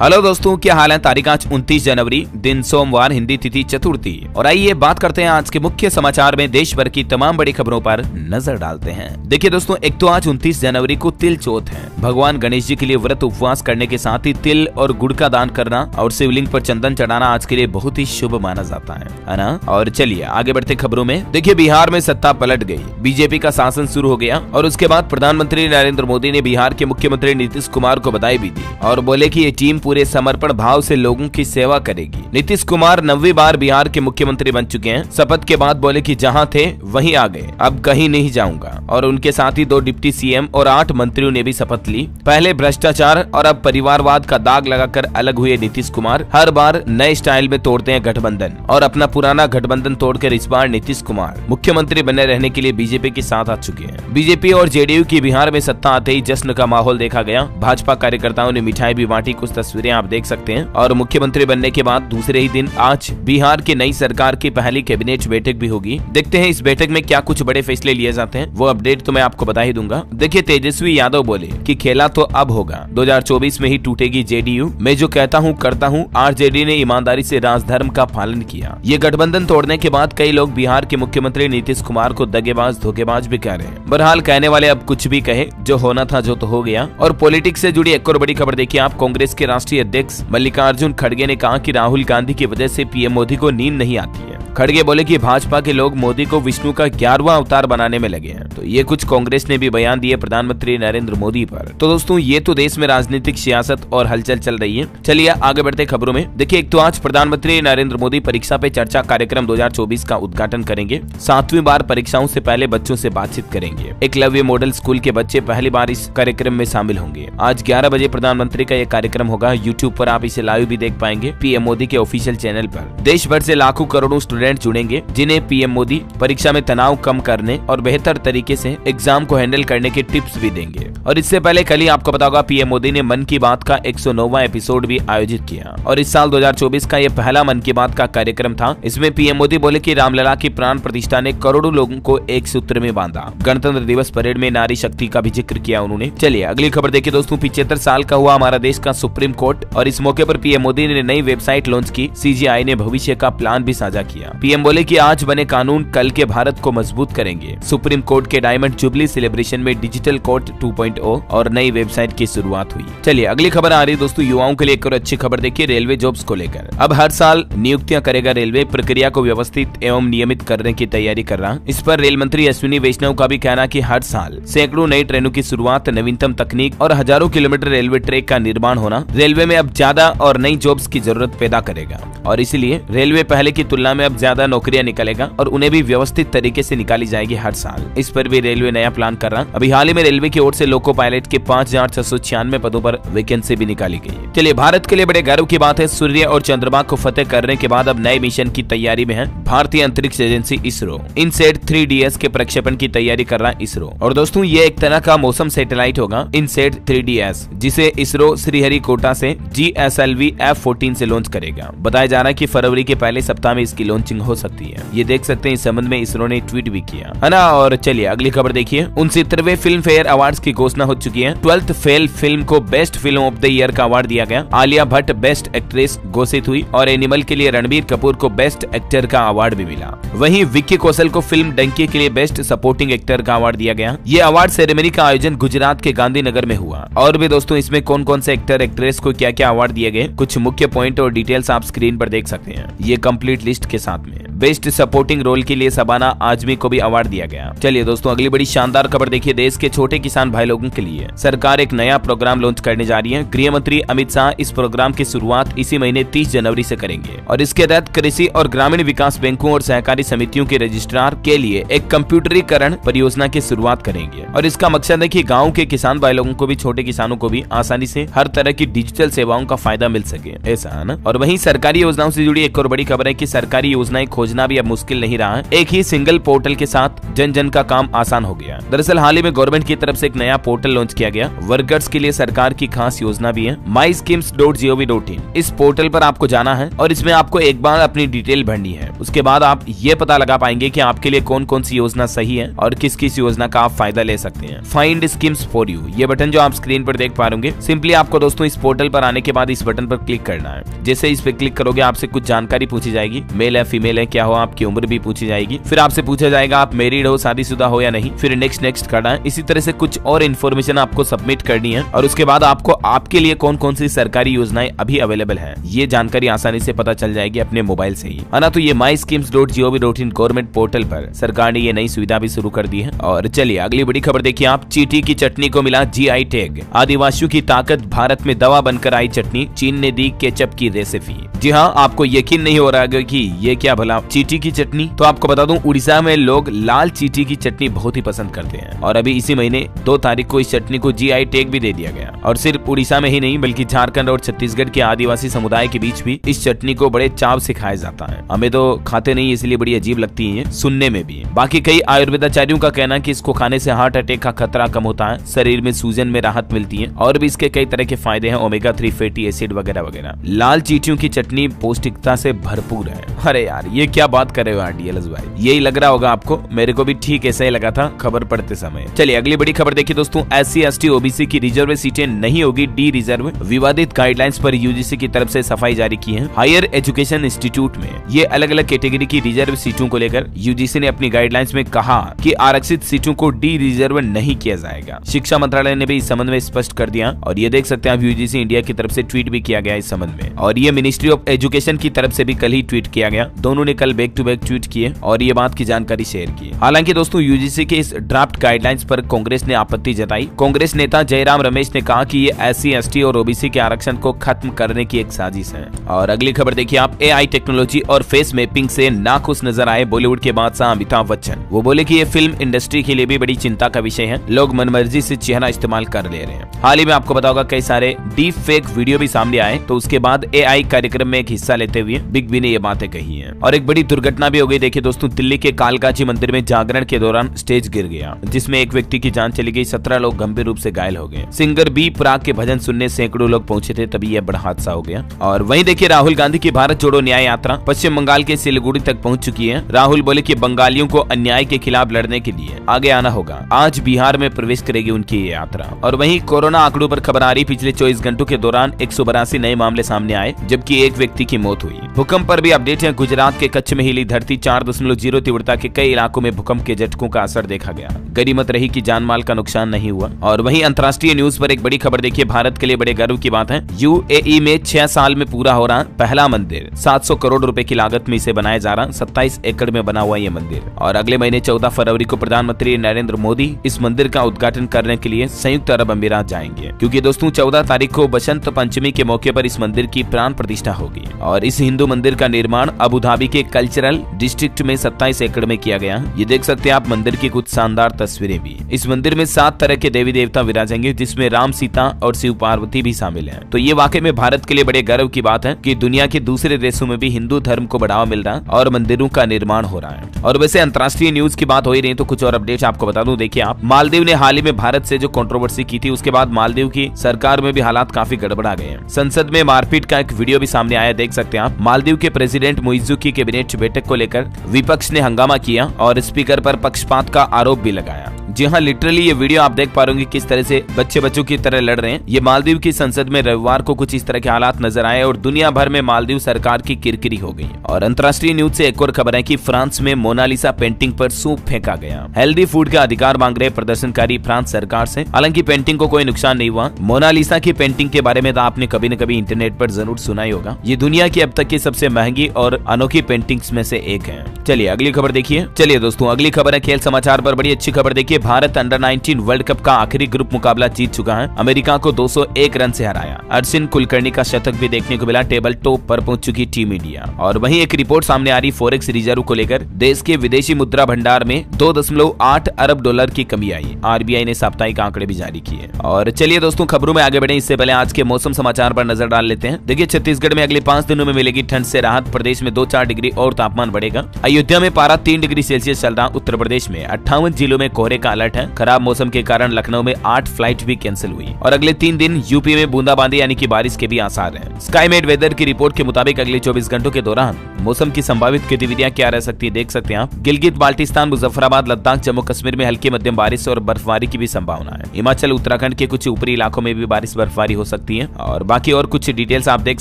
Hello दोस्तों, क्या हाल है। तारीख आज 29 जनवरी, दिन सोमवार, हिंदी तिथि चतुर्थी। और आइए बात करते हैं आज के मुख्य समाचार में देश भर की तमाम बड़ी खबरों पर नजर डालते हैं। देखिए दोस्तों, एक तो आज 29 जनवरी को तिल चौथ है। भगवान गणेश जी के लिए व्रत उपवास करने के साथ ही तिल और गुड़ का दान करना और शिवलिंग पर चंदन चढ़ाना आज के लिए बहुत ही शुभ माना जाता है ना। और चलिए आगे बढ़ते खबरों में। देखिए, बिहार में सत्ता पलट गई, बीजेपी का शासन शुरू हो गया और उसके बाद प्रधानमंत्री नरेंद्र मोदी ने बिहार के मुख्यमंत्री नीतीश कुमार को बधाई भी दी और बोले कि ये टीम पूरे समर्पण भाव से लोगों की सेवा करेगी। नीतीश कुमार 9वीं बार बिहार के मुख्यमंत्री बन चुके हैं। शपथ के बाद बोले कि जहां थे वहीं आ गए, अब कहीं नहीं जाऊंगा। और उनके साथ ही 2 डिप्टी सीएम और 8 मंत्रियों ने भी शपथ ली। पहले भ्रष्टाचार और अब परिवारवाद का दाग लगाकर अलग हुए नीतीश कुमार हर बार नए स्टाइल में तोड़ते हैं गठबंधन और अपना पुराना गठबंधन तोड़कर इस बार नीतीश कुमार मुख्यमंत्री बने रहने के लिए बीजेपी के साथ आ चुके हैं। बीजेपी और जेडीयू की बिहार में सत्ता आते ही जश्न का माहौल देखा गया। भाजपा कार्यकर्ताओं ने मिठाई भी बांटी, कुछ तस्वीरें आप देख सकते हैं। और मुख्यमंत्री बनने के बाद दूसरे ही दिन आज बिहार की नई सरकार की पहली कैबिनेट बैठक भी होगी। देखते हैं इस बैठक में क्या कुछ बड़े फैसले लिए जाते हैं, वो अपडेट तो मैं आपको बता ही दूंगा। देखिए, तेजस्वी यादव बोले कि खेला तो अब होगा, 2024 में ही टूटेगी जेडीयू। मैं जो कहता हूँ करता हूँ। आरजेडी ने ईमानदारी से राजधर्म का पालन किया। ये गठबंधन तोड़ने के बाद कई लोग बिहार के मुख्यमंत्री नीतीश कुमार को दगेबाज धोखेबाज भी कह रहे हैं। बहरहाल कहने वाले अब कुछ भी कहे, जो होना था जो तो हो गया। और पॉलिटिक्स से जुड़ी एक और बड़ी खबर देखिए आप। कांग्रेस के राष्ट्रीय अध्यक्ष मल्लिकार्जुन खड़गे ने कहा कि राहुल गांधी की वजह से पीएम मोदी को नींद नहीं आती है। खड़गे बोले कि भाजपा के लोग मोदी को विष्णु का 11वां अवतार बनाने में लगे हैं। तो ये कुछ कांग्रेस ने भी बयान दिए प्रधानमंत्री नरेंद्र मोदी पर। तो दोस्तों, ये तो देश में राजनीतिक सियासत और हलचल चल रही है। चलिए आगे बढ़ते खबरों में। देखिए, एक तो आज प्रधानमंत्री नरेंद्र मोदी परीक्षा पे चर्चा कार्यक्रम 2024 का उद्घाटन करेंगे। 7वीं बार परीक्षाओं से पहले बच्चों से बातचीत करेंगे। एकलव्य मॉडल स्कूल के बच्चे पहली बार इस कार्यक्रम में शामिल होंगे। आज 11 बजे प्रधानमंत्री का यह कार्यक्रम होगा। यूट्यूब पर आप इसे लाइव भी देख पाएंगे, पीएम मोदी के ऑफिशियल चैनल पर। देश भर से लाखों करोड़ों स्टूडेंट जुड़ेंगे, जिन्हें पीएम मोदी परीक्षा में तनाव कम करने और बेहतर तरीके से एग्जाम को हैंडल करने के टिप्स भी देंगे। और इससे पहले कल ही आपको पता होगा, पीएम मोदी ने मन की बात का 109वां एपिसोड भी आयोजित किया। और इस साल 2024 का यह पहला मन की बात का कार्यक्रम था। इसमें पीएम मोदी बोले कि रामलला की प्राण प्रतिष्ठा ने करोड़ों लोगों को एक सूत्र में बांधा। गणतंत्र दिवस परेड में नारी शक्ति का भी जिक्र किया उन्होंने। चलिए अगली खबर देखिए दोस्तों। 75 साल का हुआ हमारा देश का सुप्रीम कोर्ट और इस मौके पर पीएम मोदी ने नई वेबसाइट लॉन्च की। सीजीआई ने भविष्य का प्लान भी साझा किया। पीएम बोले कि आज बने कानून कल के भारत को मजबूत करेंगे। सुप्रीम कोर्ट के डायमंड जुबली सेलिब्रेशन में डिजिटल कोर्ट 2.0 और नई वेबसाइट की शुरुआत हुई। चलिए अगली खबर आ रही है दोस्तों, युवाओं के लिए एक और अच्छी खबर देखिए, रेलवे जॉब्स को लेकर। अब हर साल नियुक्तियां करेगा रेलवे, प्रक्रिया को व्यवस्थित एवं नियमित करने की तैयारी कर रहा। इस पर रेल मंत्री अश्विनी वैष्णव का भी कहना कि हर साल सैकड़ों नई ट्रेनों की शुरुआत, नवीनतम तकनीक और हजारों किलोमीटर रेलवे ट्रैक का निर्माण होना रेलवे में अब ज्यादा और नई जॉब्स की जरूरत पैदा करेगा। और इसलिए रेलवे पहले की तुलना में अब ज्यादा नौकरियां निकालेगा और उन्हें भी व्यवस्थित तरीके से निकाली जाएगी हर साल। इस पर भी रेलवे नया प्लान कर रहा। अभी हाल ही में रेलवे की ओर से लोको पायलट के 5696 पदों पर वैकेंसी भी निकाली गई है। चलिए, भारत के लिए बड़े गर्व की बात है, सूर्य और चंद्रमा को फतेह करने के बाद अब नए मिशन की तैयारी में है भारतीय अंतरिक्ष एजेंसी इसरो। इनसेट 3DS के प्रक्षेपण की तैयारी कर रहा है इसरो। और दोस्तों, ये एक तरह का मौसम सैटेलाइट होगा, इनसेट 3DS, जिसे इसरो श्रीहरिकोटा से GSLV F-14 से लॉन्च करेगा। बताया जा रहा है कि फरवरी के पहले सप्ताह में इसकी लॉन्चिंग हो सकती है। ये देख सकते हैं, इस संबंध में इसरो ने ट्वीट भी किया है ना। और चलिए अगली खबर देखिए। 69वें फिल्म फेयर अवार्ड्स की घोषणा हो चुकी है। 12th फेल फिल्म को best film of the year का अवार्ड दिया गया। आलिया भट्ट बेस्ट एक्ट्रेस घोषित हुई और एनिमल के लिए रणबीर कपूर को बेस्ट एक्टर का अवार्ड भी मिला। वहीं विक्की कौशल को फिल्म डंकी के लिए बेस्ट सपोर्टिंग एक्टर का अवार्ड दिया गया। ये अवार्ड सेरेमनी का आयोजन गुजरात के गांधीनगर में हुआ। और भी दोस्तों, इसमें कौन कौन से एक्टर एक्ट्रेस को क्या क्या अवार्ड दिए गए, कुछ मुख्य पॉइंट और डिटेल्स आप स्क्रीन पर देख सकते हैं, ये कंप्लीट लिस्ट के साथ में। बेस्ट सपोर्टिंग रोल के लिए शबाना आजमी को भी अवार्ड दिया गया। चलिए दोस्तों, अगली बड़ी शानदार खबर देखिए। देश के छोटे किसान भाई लोगों के लिए सरकार एक नया प्रोग्राम लॉन्च करने जा रही है। गृह मंत्री अमित शाह इस प्रोग्राम की शुरुआत इसी महीने 30 जनवरी से करेंगे। और इसके तहत कृषि और ग्रामीण विकास बैंकों और सहकारी समितियों के रजिस्ट्रार के लिए एक कंप्यूटरीकरण परियोजना की शुरुआत करेंगे। और इसका मकसद है कि गाँव के किसान भाई लोगों को भी, छोटे किसानों को भी आसानी से हर तरह की डिजिटल सेवाओं का फायदा मिल सके, ऐसा है ना। और वहीं सरकारी योजनाओं से जुड़ी एक और बड़ी खबर है कि सरकारी योजनाएं खोजना भी अब मुश्किल नहीं रहा है। एक ही सिंगल पोर्टल के साथ जन जन का काम आसान हो गया। दरअसल हाल ही में गवर्नमेंट की तरफ से एक नया पोर्टल लॉन्च किया गया। वर्कर्स के लिए सरकार की खास योजना भी है, myschemes.gov.in। इस पोर्टल पर आपको जाना है और इसमें आपको एक बार अपनी डिटेल भरनी है। उसके बाद आप ये पता लगा पाएंगे कि आपके लिए कौन कौन सी योजना सही है और किस किस योजना का आप फायदा ले सकते हैं। फाइंड स्कीम्स फॉर यू, ये बटन जो आप स्क्रीन पर देख पा रहे, सिंपली आपको दोस्तों इस पोर्टल पर आने के बाद इस बटन पर क्लिक करना है। जैसे इस पे क्लिक करोगे आपसे कुछ जानकारी पूछी जाएगी, मेल है फीमेल है, क्या हो, आपकी उम्र भी पूछी जाएगी। फिर आपसे पूछा जाएगा आप मैरिड हो, शादीशुदा हो या नहीं। फिर नेक्स्ट करना है। इसी तरह से कुछ और इन्फॉर्मेशन आपको सबमिट करनी है और उसके बाद आपको आपके लिए कौन कौन सी सरकारी योजनाएं अभी अवेलेबल है ये जानकारी आसानी से पता चल जाएगी अपने मोबाइल से ही, है ना। तो ये myschemes.gov.in गवर्नमेंट पोर्टल पर सरकार ने ये नई सुविधा भी शुरू कर दी है। और चलिए अगली बड़ी खबर देखिए आप। चींटी की चटनी को मिला GI टैग। आदिवासियों की ताकत, भारत में दवा बनकर आई चटनी, चीन ने दी केचप की रेसिपी। जी हाँ, आपको यकीन नहीं हो रहा है कि ये क्या भला चींटी की चटनी। तो आपको बता दूं उड़ीसा में लोग लाल चींटी की चटनी बहुत ही पसंद करते हैं और अभी इसी महीने 2 तारीख को इस चटनी को GI टैग भी दे दिया गया। और सिर्फ उड़ीसा में ही नहीं बल्कि झारखंड और छत्तीसगढ़ के आदिवासी समुदाय के बीच भी इस चटनी को बड़े चाव से खाया जाता है। हमें तो खाते नहीं इसलिए बड़ी अजीब लगती है सुनने में भी। बाकी कई आयुर्वेदाचार्यों का कहना है कि इसको खाने से हार्ट अटैक का खतरा कम होता है, शरीर में सूजन में राहत मिलती है और भी इसके कई तरह के फायदे हैं, ओमेगा 3 फैटी एसिड वगैरह वगैरह। लाल चींटियों की चटनी पौष्टिकता से भरपूर है। अरे यार ये क्या बात कर रहे हो डीएलएस भाई, यही लग रहा होगा आपको, मेरे को भी ठीक ऐसा ही लगा था खबर पढ़ते समय। चलिए अगली बड़ी खबर देखिए दोस्तों। SC ST OBC की रिजर्व सीटें नहीं होगी डी रिजर्व, विवादित गाइडलाइंस पर UGC की तरफ से सफाई जारी की है। हायर एजुकेशन इंस्टीट्यूट में ये अलग अलग कैटेगरी की रिजर्व सीटों को लेकर UGC ने अपनी गाइडलाइंस में कहा कि आरक्षित सीटों को डी रिजर्व नहीं किया जाएगा। शिक्षा मंत्रालय ने भी इस संबंध में स्पष्ट कर दिया और ये देख सकते हैं UGC इंडिया की तरफ से ट्वीट भी किया गया इस संबंध में। और ये मिनिस्ट्री ऑफ एजुकेशन की तरफ से भी कल ही ट्वीट किया गया। दोनों ने कल बैक टू बैक ट्वीट किए और ये बात की जानकारी शेयर की। हालांकि दोस्तों UGC के इस ड्राफ्ट गाइडलाइंस पर कांग्रेस ने आपत्ति जताई। कांग्रेस नेता जयराम रमेश ने कहा कि ये SC ST और OBC के आरक्षण को खत्म करने की एक साजिश है। और अगली खबर देखिए आप। AI टेक्नोलॉजी और फेस मैपिंग से नाखुश नजर आए बॉलीवुड के बादशाह अमिताभ बच्चन। वो बोले कि ये फिल्म इंडस्ट्री के लिए भी बड़ी चिंता का विषय है, लोग मनमर्जी से चेहरा इस्तेमाल कर ले रहे हैं। हाल ही में आपको पता होगा कई सारे डीप फेक वीडियो भी सामने आए, तो उसके बाद AI कार्यक्रम में एक हिस्सा लेते हुए बिग बी ने ये बातें कही हैं। और एक बड़ी दुर्घटना भी हो गई। देखिए दोस्तों, दिल्ली के कालकाजी मंदिर में जागरण के दौरान स्टेज गिर गया, जिसमें एक व्यक्ति की जान चली गई, 17 लोग गंभीर रूप से घायल हो गए। सिंगर बी प्राक के भजन सुनने सैकड़ों लोग पहुंचे थे, तभी यह बड़ा हादसा हो गया। और वहीं देखिए राहुल गांधी की भारत जोड़ो न्याय यात्रा पश्चिम बंगाल के सिलीगुड़ी तक पहुंच चुकी है। राहुल बोले कि बंगालियों को अन्याय के खिलाफ लड़ने के लिए आगे आना होगा। आज बिहार में प्रवेश करेगी उनकी ये यात्रा। और वहीं कोरोना आंकड़ों पर खबर आ रही, पिछले 24 घंटों के दौरान 182 नए मामले सामने आए, जबकि एक व्यक्ति की मौत हुई। भूकंप पर भी अपडेट है। गुजरात के कच्छ में हिली धरती, 4.0 तीव्रता के कई इलाकों में भूकंप के झटकों का असर देखा गया। गनीमत रही कि जान माल का नुकसान नहीं हुआ। और वहीं अंतर्राष्ट्रीय न्यूज पर एक बड़ी खबर देखिए, भारत के लिए बड़े गर्व की बात है। UAE में 6 साल में पूरा हो रहा पहला मंदिर, 700 करोड़ रुपए की लागत में इसे बनाया जा रहा, 27 एकड़ में बना हुआ ये मंदिर। और अगले महीने 14 फरवरी को प्रधानमंत्री नरेंद्र मोदी इस मंदिर का उद्घाटन करने के लिए संयुक्त अरब अमीरात जाएंगे, क्योंकि दोस्तों 14 तारीख को बसंत पंचमी के मौके पर इस मंदिर की प्राण प्रतिष्ठा होगी। और इस हिंदू मंदिर का निर्माण अबू धाबी के कल्चरल डिस्ट्रिक्ट में 27 एकड़ में किया गया। ये देख सकते हैं आप मंदिर की कुछ शानदार तस्वीरें भी। इस मंदिर में 7 तरह के देवी देवता विराजेंगे, जिसमें राम, सीता और शिव पार्वती भी शामिल हैं। तो ये वाकई में भारत के लिए बड़े गर्व की बात है कि दुनिया के दूसरे देशों में भी हिंदू धर्म को बढ़ावा मिल रहा है और मंदिरों का निर्माण हो रहा है। और वैसे अंतर्राष्ट्रीय न्यूज की बात हो ही रही, तो कुछ और अपडेट आपको बता दूं। देखिए आप, मालदीव ने हाल ही में भारत से जो कंट्रोवर्सी की थी, उसके बाद मालदीव की सरकार में भी हालात काफी गड़बड़ा गए हैं। संसद में मारपीट का एक वीडियो भी सामने आया, देख सकते हैं आप। मालदीव के प्रेसिडेंट मुइज्जू की कैबिनेट बैठक को लेकर विपक्ष ने हंगामा किया और स्पीकर पर पक्षपात का आरोप भी लगाया। जी हाँ, लिटरली ये वीडियो आप देख पा रहे होंगे किस तरह से बच्चों की तरह लड़ रहे हैं। ये मालदीव की संसद में रविवार को कुछ इस तरह के हालात नजर आए और दुनिया भर में मालदीव सरकार की किरकिरी हो गई। और अंतर्राष्ट्रीय न्यूज से एक और खबर है कि फ्रांस में मोनालिसा पेंटिंग पर सूप फेंका गया। हेल्दी फूड का अधिकार मांग रहे प्रदर्शनकारी फ्रांस सरकार से। हालांकि पेंटिंग को कोई नुकसान नहीं हुआ। मोनालिसा की पेंटिंग के बारे में तो आपने कभी न कभी इंटरनेट पर जरूर सुना ही होगा। ये दुनिया की अब तक की सबसे महंगी और अनोखी पेंटिंग्स में से एक है। चलिए अगली खबर देखिए। चलिए दोस्तों, अगली खबर है खेल समाचार पर। बड़ी अच्छी खबर देखिए, भारत अंडर 19 वर्ल्ड कप का आखिरी ग्रुप मुकाबला जीत चुका है। अमेरिका को 201 रन से हराया। अश्विन कुलकर्णी का शतक भी देखने को मिला। टेबल टॉप पर पहुंच चुकी टीम इंडिया। और वहीं एक रिपोर्ट सामने आ रही फॉरेक्स रिजर्व को लेकर। देश के विदेशी मुद्रा भंडार में 2.8 अरब डॉलर की कमी आई। आरबीआई ने साप्ताहिक आंकड़े भी जारी किए। और चलिए दोस्तों, खबरों में आगे बढ़े इससे पहले आज के मौसम समाचार पर नजर डाल लेते हैं। देखिए, छत्तीसगढ़ में अगले 5 दिनों में मिलेगी ठंड से राहत। प्रदेश में 2-4 डिग्री और तापमान बढ़ेगा। अयोध्या में पारा 3 डिग्री सेल्सियस चल रहा। उत्तर प्रदेश में 58 जिलों में कोहरे का अलर्ट है। खराब मौसम के कारण लखनऊ में 8 फ्लाइट भी कैंसिल हुई। और अगले 3 दिन यूपी में बूंदाबांदी यानी कि बारिश के भी आसार हैं। स्काईमेट वेदर की रिपोर्ट के मुताबिक अगले 24 घंटों के दौरान मौसम की संभावित गतिविधियां क्या रह सकती है देख सकते हैं आप। गिलगित बाल्टिस्तान, मुजफ्फराबाद, लद्दाख, जम्मू कश्मीर में हल्की मध्यम बारिश और बर्फबारी की भी संभावना है। हिमाचल, उत्तराखंड के कुछ ऊपरी इलाकों में भी बारिश बर्फबारी हो सकती है। और बाकी और कुछ डिटेल्स आप देख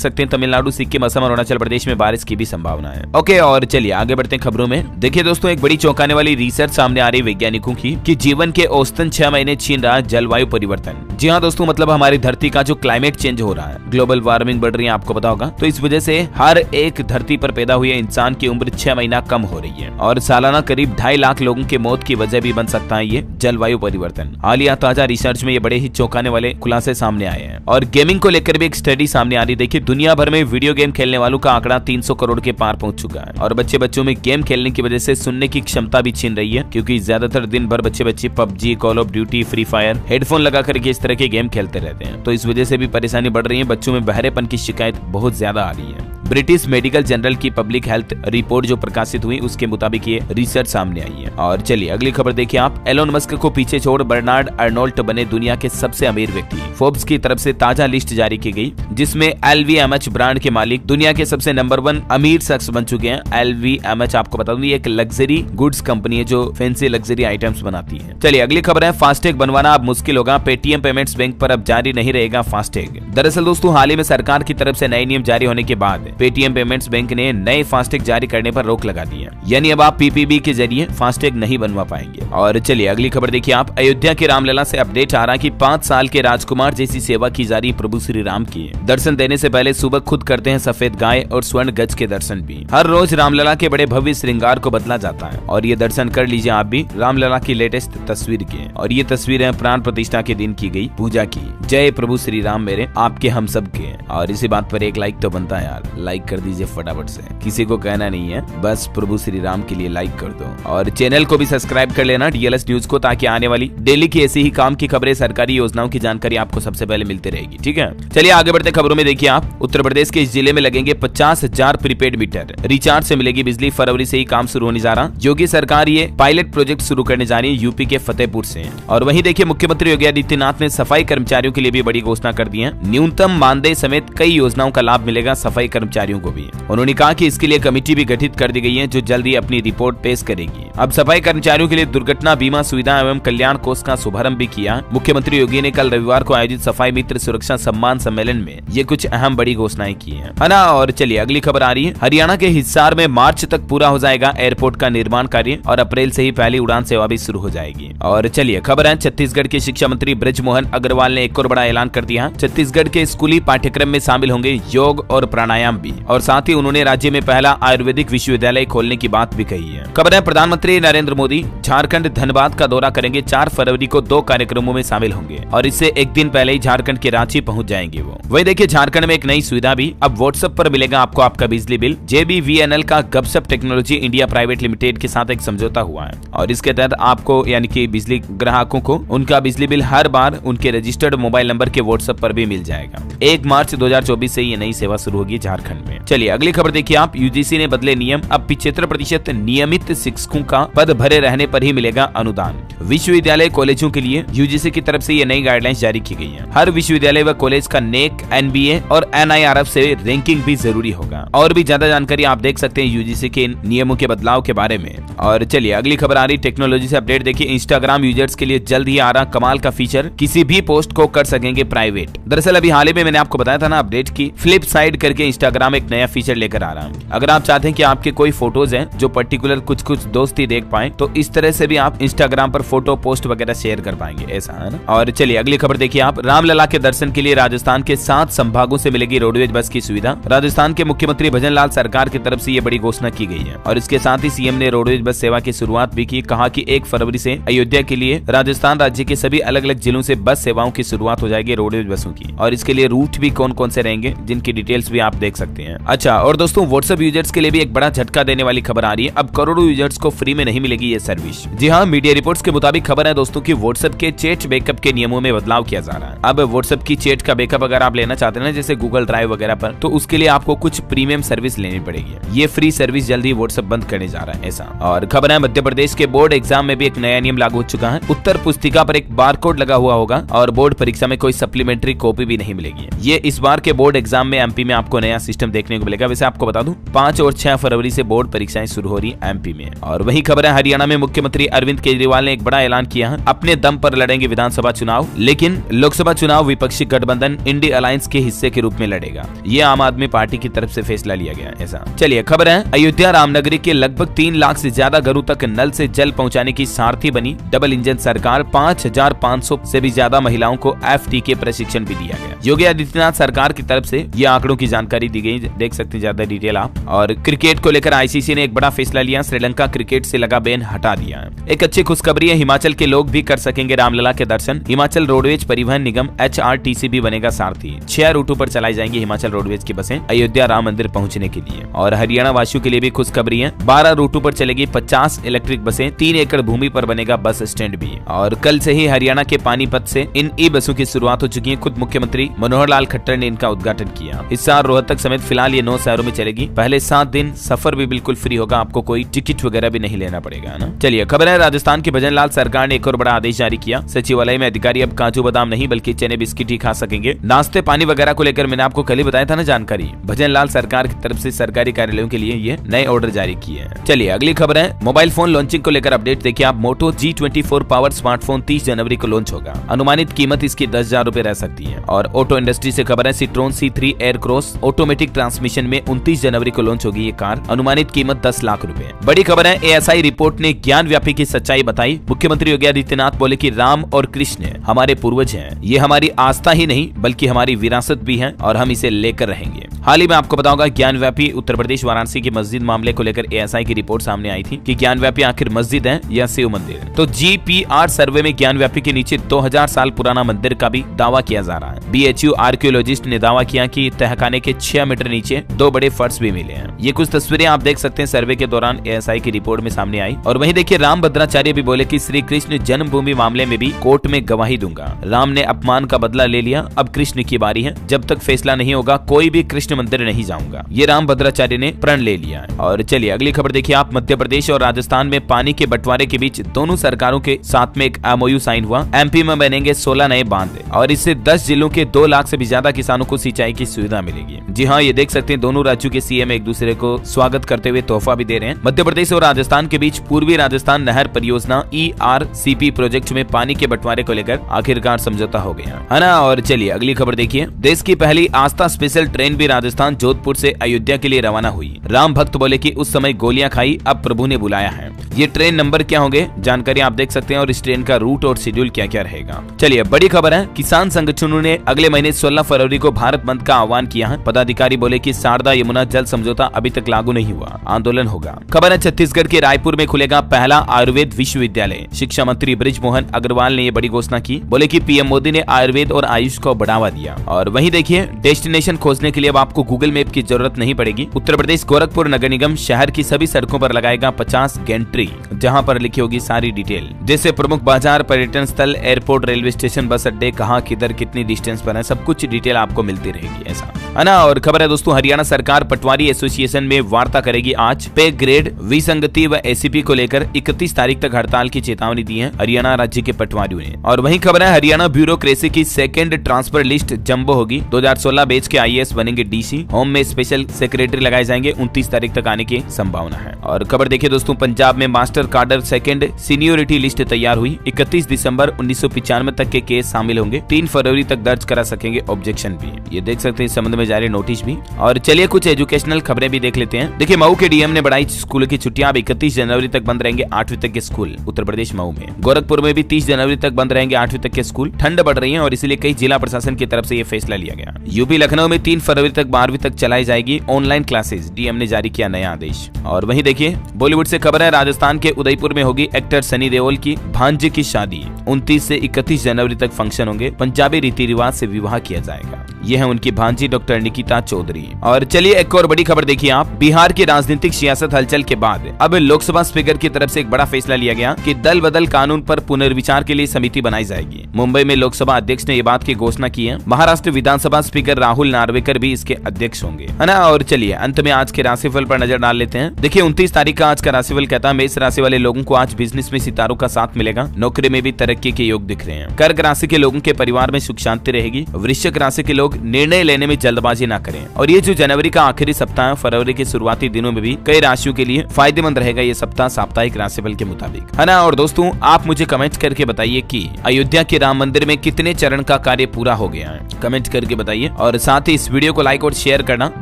सकते हैं। तमिलनाडु, सिक्किम, असम और अरुणाचल प्रदेश में बारिश की भी संभावना है। ओके, और चलिए आगे बढ़ते हैं खबरों में। देखिए दोस्तों, एक बड़ी चौंकाने वाली रिसर्च सामने आ रही वैज्ञानिकों की कि जीवन के औसतन 6 महीने छीन रहा जलवायु परिवर्तन। जी हाँ दोस्तों, मतलब हमारी धरती का जो क्लाइमेट चेंज हो रहा है, ग्लोबल वार्मिंग बढ़ रही है, आपको पता होगा। तो इस वजह से हर एक धरती पर पैदा हुए इंसान की उम्र 6 महीना कम हो रही है। और सालाना करीब 2.5 लाख लोगों की मौत की वजह भी बन सकता है ये जलवायु परिवर्तन। हालिया ताजा रिसर्च में ये बड़े ही चौंकाने वाले खुलासे सामने आए हैं। और गेमिंग को लेकर भी एक स्टडी सामने आ रही। देखिए, दुनिया भर में वीडियो गेम खेलने वालों का आंकड़ा 300 करोड़ के पार पहुंच चुका है। और बच्चों में गेम खेलने की वजह से सुनने की क्षमता भी छीन रही है, क्योंकि ज्यादातर दिन भर बच्चे PUBG, call of duty, free fire headphone लगा करके इस तरह के गेम खेलते रहते हैं। तो इस वजह से भी परेशानी बढ़ रही है। बच्चों में बहरेपन की शिकायत बहुत ज्यादा आ रही है। ब्रिटिश मेडिकल जर्नल की पब्लिक हेल्थ रिपोर्ट जो प्रकाशित हुई उसके मुताबिक ये रिसर्च सामने आई है। और चलिए अगली खबर देखिए आप। एलोन मस्क को पीछे छोड़ बर्नार्ड अर्नोल्ट बने दुनिया के सबसे अमीर व्यक्ति। फोर्ब्स की तरफ से ताजा लिस्ट जारी की गई, जिसमें LVMH ब्रांड के मालिक दुनिया के सबसे नंबर 1 अमीर शख्स बन चुके हैं। LVMH आपको बता दूं, ये एक लग्जरी गुड्स कंपनी है जो फैंसी लग्जरी आइटम्स बनाती है। चलिए अगली खबर है। फास्टैग बनवाना अब मुश्किल होगा। पेटीएम पेमेंट्स बैंक पर अब जारी नहीं रहेगा फास्टैग। दरअसल दोस्तों, हाल ही में सरकार की तरफ से नए नियम जारी होने के बाद पेटीएम पेमेंट्स बैंक ने नए फास्टैग जारी करने पर रोक लगा दी है। यानी अब आप PPB के जरिए फास्टैग नहीं बनवा पाएंगे। और चलिए अगली खबर देखिए आप। अयोध्या के रामलला से अपडेट आ रहा कि 5 साल के राजकुमार जैसी सेवा की जा रही प्रभु श्री राम की। दर्शन देने से पहले सुबह खुद करते हैं सफेद गाय और स्वर्ण गज के दर्शन भी। हर रोज रामलला के बड़े भव्य श्रृंगार को बदला जाता है। और ये दर्शन कर लीजिए आप भी रामलला की लेटेस्ट तस्वीर के। और ये तस्वीर है प्राण प्रतिष्ठा के दिन की गई पूजा की। जय प्रभु श्री राम मेरे, आपके हम सब के। और इसी बात पर एक लाइक तो बनता है यार, लाइक कर दीजिए फटाफट से। किसी को कहना नहीं है, बस प्रभु श्री राम के लिए लाइक कर दो। और चैनल को भी सब्सक्राइब कर लेना DLS न्यूज को, ताकि आने वाली डेली की ऐसी ही काम की खबरें, सरकारी योजनाओं की जानकारी आपको सबसे पहले मिलती रहेगी। ठीक है, चलिए आगे बढ़ते खबरों में देखिए आप। उत्तर प्रदेश के इस जिले में लगेंगे 50,000 प्रीपेड मीटर। रिचार्ज से मिलेगी बिजली। फरवरी से ही काम शुरू होने जा रहा। योगी सरकार ये पायलट प्रोजेक्ट शुरू करने जा रही है यूपी के फतेहपुर से। और वहीं देखिए, मुख्यमंत्री योगी आदित्यनाथ ने सफाई कर्मचारियों के लिए भी बड़ी घोषणा कर दी है। न्यूनतम मानदेय समेत कई योजनाओं का लाभ मिलेगा सफाई कर्मचारियों को भी। उन्होंने कहा कि इसके लिए कमेटी भी गठित कर दी गई है, जो जल्द ही अपनी रिपोर्ट पेश करेगी। अब सफाई कर्मचारियों के लिए दुर्घटना बीमा सुविधा एवं कल्याण कोष का शुभारंभ भी किया। मुख्यमंत्री योगी ने कल रविवार को आयोजित सफाई मित्र सुरक्षा सम्मान सम्मेलन में ये कुछ अहम बड़ी घोषणाएं की है ना। और चलिए अगली खबर आ रही है। हरियाणा के हिसार में मार्च तक पूरा हो जाएगा एयरपोर्ट का निर्माण कार्य और अप्रैल से ही पहली उड़ान सेवा भी शुरू हो जाएगी। और चलिए खबर है, छत्तीसगढ़ के शिक्षा मंत्री बृजमोहन अग्रवाल ने एक और बड़ा ऐलान कर दिया। छत्तीसगढ़ के स्कूली पाठ्यक्रम में शामिल होंगे योग और प्राणायाम भी। और साथ ही उन्होंने राज्य में पहला आयुर्वेदिक विश्वविद्यालय खोलने की बात भी कही है। खबर है, प्रधानमंत्री नरेंद्र मोदी झारखंड धनबाद का दौरा करेंगे। 4 फरवरी को 2 कार्यक्रमों में शामिल होंगे और इससे एक दिन पहले ही झारखंड के रांची पहुंच जाएंगे वो। वही देखिए, झारखंड में एक नई सुविधा भी। अब व्हाट्सएप पर मिलेगा आपको आपका बिजली बिल। JBVNL का गपशप टेक्नोलॉजी इंडिया प्राइवेट लिमिटेड के साथ एक समझौता हुआ है और इसके तहत आपको यानी कि बिजली ग्राहकों को उनका बिजली बिल हर बार उनके रजिस्टर्ड मोबाइल नंबर के व्हाट्सएप पर भी मिल जाएगा। 1 मार्च 2024 से ये नई सेवा शुरू होगी झारखंड में। चलिए अगली खबर देखिए आप। UGC ने बदले नियम। अब 75% नियमित शिक्षकों का पद भरे रहने पर ही मिलेगा अनुदान। विश्वविद्यालय कॉलेजों के लिए UGC की तरफ से ये नई गाइडलाइंस जारी की गई है। हर विश्वविद्यालय व कॉलेज का NAC, NBA और NIRF से रैंकिंग भी जरूरी होगा। और भी ज्यादा जानकारी आप देख सकते हैं UGC के नियमों के बदलाव के बारे में। और चलिए अगली खबर आ रही टेक्नोलॉजी से अपडेट देखिए। इंस्टाग्राम यूजर्स के लिए जल्द ही आ रहा कमाल का फीचर, किसी भी पोस्ट को कर सकेंगे प्राइवेट। दरअसल अभी हाल ही में मैंने आपको बताया था ना अपडेट की, फ्लिप साइड करके इंस्टाग्राम इंस्टाग्राम एक नया फीचर लेकर आ रहा है। अगर आप चाहते हैं कि आपके कोई फोटोज हैं जो पर्टिकुलर कुछ दोस्त ही देख पाए, तो इस तरह से भी आप इंस्टाग्राम पर फोटो पोस्ट वगैरह शेयर कर पाएंगे, ऐसा है ना। और चलिए अगली खबर देखिए आप। रामलला के दर्शन के लिए राजस्थान के 7 संभागों से मिलेगी रोडवेज बस की सुविधा। राजस्थान के मुख्यमंत्री भजन लाल सरकार की तरफ से ये बड़ी घोषणा की गई है और इसके साथ ही सीएम ने रोडवेज बस सेवा की शुरुआत भी की। कहा कि 1 फरवरी से अयोध्या के लिए राजस्थान राज्य के सभी अलग अलग जिलों से बस सेवाओं की शुरुआत हो जाएगी रोडवेज बसों की, और इसके लिए रूट भी कौन कौन से रहेंगे जिनकी डिटेल्स भी आप देख सकते हैं। अच्छा, और दोस्तों व्हाट्सएप यूजर्स के लिए भी एक बड़ा झटका देने वाली खबर आ रही है। अब करोड़ों यूजर्स को फ्री में नहीं मिलेगी ये सर्विस। जी हाँ, मीडिया रिपोर्ट्स के मुताबिक खबर है दोस्तों की व्हाट्सएप के चैट बैकअप के नियमों में बदलाव किया जा रहा है। अब व्हाट्सएप की चैट का बैकअप अगर आप लेना चाहते हैं जैसे गूगल ड्राइव वगैरह पर, तो उसके लिए आपको कुछ प्रीमियम सर्विस लेनी पड़ेगी। ये फ्री सर्विस जल्दी व्हाट्सएप बंद करने जा रहा है ऐसा। और खबर है मध्य प्रदेश के बोर्ड एग्जाम में भी एक नया नियम लागू हो चुका है। उत्तर पुस्तिका पर एक बारकोड लगा हुआ होगा और बोर्ड परीक्षा में कोई सप्लीमेंट्री कॉपी भी नहीं मिलेगी। ये इस बार के बोर्ड एग्जाम में एमपी में आपको नया सिस्टम देखने को मिलेगा। वैसे आपको बता दूं 5 और 6 फरवरी से बोर्ड परीक्षाएं शुरू हो रही एमपी में। और वही खबर है हरियाणा में मुख्यमंत्री अरविंद केजरीवाल ने एक बड़ा ऐलान किया है। अपने दम पर लड़ेंगे विधानसभा चुनाव, लेकिन लोकसभा चुनाव विपक्षी गठबंधन इंडी अलायंस के हिस्से के रूप में लड़ेगा। ये आम आदमी पार्टी की तरफ से फैसला लिया गया ऐसा। चलिए खबर है अयोध्या रामनगरी के लगभग 3 लाख से ज्यादा घरों तक नल से जल पहुंचाने की सारथी बनी डबल इंजन सरकार। 5500 से भी ज्यादा महिलाओं को FT प्रशिक्षण भी दिया गया। योगी आदित्यनाथ सरकार की तरफ से ये आंकड़ों की जानकारी दी गई, देख सकते हैं ज्यादा डिटेल आप। और क्रिकेट को लेकर ICC ने एक बड़ा फैसला लिया, श्रीलंका क्रिकेट से लगा बैन हटा दिया है। एक अच्छी खुशखबरी है, हिमाचल के लोग भी कर सकेंगे रामलला के दर्शन। हिमाचल रोडवेज परिवहन निगम HRTC भी बनेगा सारथी। 6 रूटों पर चलाई जाएंगी हिमाचल रोडवेज की बसें अयोध्या राम मंदिर पहुंचने के लिए। और हरियाणा वासियों के लिए भी खुशखबरी है, 12 रूटों पर चलेगी 50 इलेक्ट्रिक बसें। 3 एकड़ भूमि पर बनेगा बस स्टैंड भी। और कल से ही हरियाणा के पानीपत से इन बसों की शुरुआत हो चुकी है। खुद मुख्यमंत्री मनोहर लाल खट्टर ने इनका उद्घाटन किया। इस साल रोहतक समेत फिलहाल ये 9 शहरों में चलेगी। पहले 7 दिन सफर भी बिल्कुल फ्री होगा, आपको कोई टिकट वगैरह भी नहीं लेना पड़ेगा ना। चलिए खबर है राजस्थान की भजन लाल सरकार ने एक और बड़ा आदेश जारी किया। सचिवालय में अधिकारी अब काजू बादाम नहीं बल्कि चने बिस्किट ही खा सकेंगे। नाश्ते पानी वगैरह को लेकर मैंने आपको कल ही बताया था ना जानकारी। भजन लाल सरकार की तरफ से सरकारी कार्यालयों के लिए ये नए ऑर्डर जारी किए हैं। चलिए अगली खबर है मोबाइल फोन लॉन्चिंग को लेकर अपडेट देखिए आप। मोटो G24 पावर स्मार्टफोन 30 जनवरी को लॉन्च होगा। अनुमानित कीमत इसकी 10,000 रुपए रह सकती है। और ऑटो इंडस्ट्री से खबर है Citroën C3 air cross automatic transmission में 29 जनवरी को लॉन्च होगी ये कार। अनुमानित कीमत 10 लाख रुपए। बड़ी खबर है ASI रिपोर्ट ने ज्ञान व्यापी की सच्चाई बताई। मुख्यमंत्री योगी आदित्यनाथ बोले कि राम और कृष्ण हमारे पूर्वज हैं। ये हमारी आस्था ही नहीं बल्कि हमारी विरासत भी है और हम इसे लेकर रहेंगे। हाल ही में आपको बताऊंगा ज्ञान व्यापी उत्तर प्रदेश वाराणसी की मस्जिद मामले को लेकर ASI की रिपोर्ट सामने आई थी कि ज्ञान व्यापी आखिर मस्जिद है या शिव मंदिर। तो GPR सर्वे में ज्ञान व्यापी के नीचे 2000 साल पुराना मंदिर का भी दावा किया जा रहा है। BHU आर्कियोलॉजिस्ट ने दावा किया कि तहखाने के 6 मीटर नीचे 2 बड़े फर्श भी मिले हैं। ये कुछ तस्वीरें आप देख सकते हैं सर्वे के दौरान ASI की रिपोर्ट में सामने आई। और वहीं देखिए राम भद्राचार्य भी बोले कि श्री कृष्ण जन्मभूमि मामले में भी कोर्ट में गवाही दूंगा। राम ने अपमान का बदला ले लिया, अब कृष्ण की बारी है। जब तक फैसला नहीं होगा कोई भी कृष्ण मंदिर नहीं जाऊंगा, ये राम भद्राचार्य ने प्रण ले लिया है। और चलिए अगली खबर देखिए आप। मध्य प्रदेश और राजस्थान में पानी के बंटवारे के बीच दोनों सरकारों के साथ में एक MOU साइन हुआ। MP में बनेंगे 16 नए बांध और इससे 10 जिलों के 2 लाख से भी ज्यादा किसानों को सिंचाई की सुविधा मिलेगी। जी हाँ, ये देख सकते हैं दोनों राज्यों के CM एक दूसरे को स्वागत करते हुए तोहफा भी दे रहे हैं। मध्य प्रदेश और राजस्थान के बीच पूर्वी राजस्थान नहर परियोजना ERCP प्रोजेक्ट में पानी के बंटवारे को लेकर आखिरकार समझौता हो गया है ना। और चलिए अगली खबर देखिए। देश की पहली आस्था स्पेशल ट्रेन भी राजस्थान जोधपुर से अयोध्या के लिए रवाना हुई। राम भक्त बोले कि उस समय गोलियां खाई, अब प्रभु ने बुलाया है। ये ट्रेन नंबर क्या होंगे जानकारी आप देख सकते हैं और इस ट्रेन का रूट और शेड्यूल क्या क्या रहेगा। चलिए बड़ी खबर है, किसान संगठनों ने अगले महीने 16 फरवरी को भारत बंद का आह्वान किया है। पदाधिकारी बोले कि शारदा यमुना जल समझौता अभी तक लागू नहीं हुआ, आंदोलन होगा। खबर है छत्तीसगढ़ के रायपुर में खुलेगा पहला आयुर्वेद विश्वविद्यालय। शिक्षा मंत्री बृजमोहन अग्रवाल ने ये बड़ी घोषणा की। बोले कि PM मोदी ने आयुर्वेद और आयुष को बढ़ावा दिया। और वहीं देखिए डेस्टिनेशन खोजने के लिए अब आपको गूगल मैप की जरूरत नहीं पड़ेगी। उत्तर प्रदेश गोरखपुर नगर निगम शहर की सभी सड़कों पर लगाएगा 50 गैंट्री, जहां पर लिखी होगी सारी डिटेल, जैसे प्रमुख बाजार, पर्यटन स्थल, एयरपोर्ट, रेलवे स्टेशन, बस अड्डे, कहां किधर कितनी डिस्टेंस पर है, सब कुछ डिटेल आपको मिलती रहेगी ऐसा है ना। और खबर है दोस्तों, हरियाणा सरकार पटवारी एसोसिएशन में वार्ता करेगी आज। पे ग्रेड विसंगति व ACP को लेकर 31 तारीख तक हड़ताल की चेतावनी दी है हरियाणा राज्य के पटवारियों ने। और वहीं खबर है हरियाणा ब्यूरोक्रेसी की सेकंड ट्रांसफर लिस्ट जंबो होगी। 2016 बैच के IAS बनेंगे DC। होम में स्पेशल सेक्रेटरी लगाए जाएंगे, 29 तारीख तक आने की संभावना है। और खबर देखिए दोस्तों, पंजाब में मास्टर कार्डर सेकंड सीनियोरिटी लिस्ट तैयार हुई। 31 दिसंबर 1995 तक के केस शामिल होंगे। 3 फरवरी तक दर्ज करा सकेंगे ऑब्जेक्शन भी। ये देख सकते हैं, इस संबंध में जारी नोटिस भी। और चलिए कुछ एजुकेशनल खबरें भी देख लेते हैं। देखिए मऊ के डीएम ने बढ़ाई स्कूलों की छुट्टियां। अब 31 जनवरी तक बंद रहेंगे 8वीं तक के स्कूल। उत्तर प्रदेश मऊ में। गोरखपुर में भी 30 जनवरी तक बंद रहेंगे 8वीं तक के स्कूल। ठंड बढ़ रही है और इसीलिए कई जिला प्रशासन की तरफ से यह फैसला लिया गया। यूपी लखनऊ में 3 फरवरी तक 12वीं तक चलाई जाएगी ऑनलाइन क्लासेस। डीएम ने जारी किया नया आदेश। और वहीं देखिए बॉलीवुड से खबर है, राजस्थान के उदयपुर में होगी एक्टर सनी देओल की भांजे की शादी। 29 से 31 जनवरी तक फंक्शन होंगे। पंजाबी रीति रिवाज से विवाह किया जाएगा। यह है उनकी भांजी डॉक्टर निकिता चौधरी। और चलिए एक और बड़ी खबर देखिए आप। बिहार की राजनीतिक सियासत हलचल के बाद अब लोकसभा स्पीकर की तरफ से एक बड़ा फैसला लिया गया कि दल बदल कानून पर पुनर्विचार के लिए समिति बनाई जाएगी। मुंबई में लोकसभा अध्यक्ष ने ये बात की घोषणा की है। महाराष्ट्र विधानसभा स्पीकर राहुल नार्वेकर भी इसके अध्यक्ष होंगे, है ना। और चलिए अंत में आज के राशिफल पर नजर डाल लेते हैं। देखिए 29 तारीख का आज का राशिफल कहता है मेष राशि वाले लोगों को आज बिजनेस में सितारों का साथ मिलेगा। नौकरी में भी तरक्की के योग दिख रहे हैं। कर्क राशि के लोगों के परिवार में सुख शांति रहेगी। वृश्चिक राशि के लोग निर्णय लेने में जल्दबाजी ना करें। और ये जो जनवरी का आखिरी सप्ताह है, फरवरी के शुरुआती दिनों में भी कई राशियों के लिए फायदेमंद रहेगा ये सप्ताह साप्ताहिक राशिफल के मुताबिक, है ना। और दोस्तों आप मुझे कमेंट करके बताइए कि अयोध्या के राम मंदिर में कितने चरण का कार्य पूरा हो गया है, कमेंट करके बताइए। और साथ ही इस वीडियो को लाइक और शेयर करना।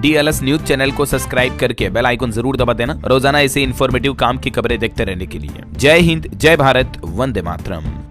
DLS न्यूज चैनल को सब्सक्राइब करके बेल आइकन जरूर दबा देना रोजाना ऐसे इन्फॉर्मेटिव काम की खबरें देखते रहने के लिए। जय हिंद, जय भारत, वंदे मातरम।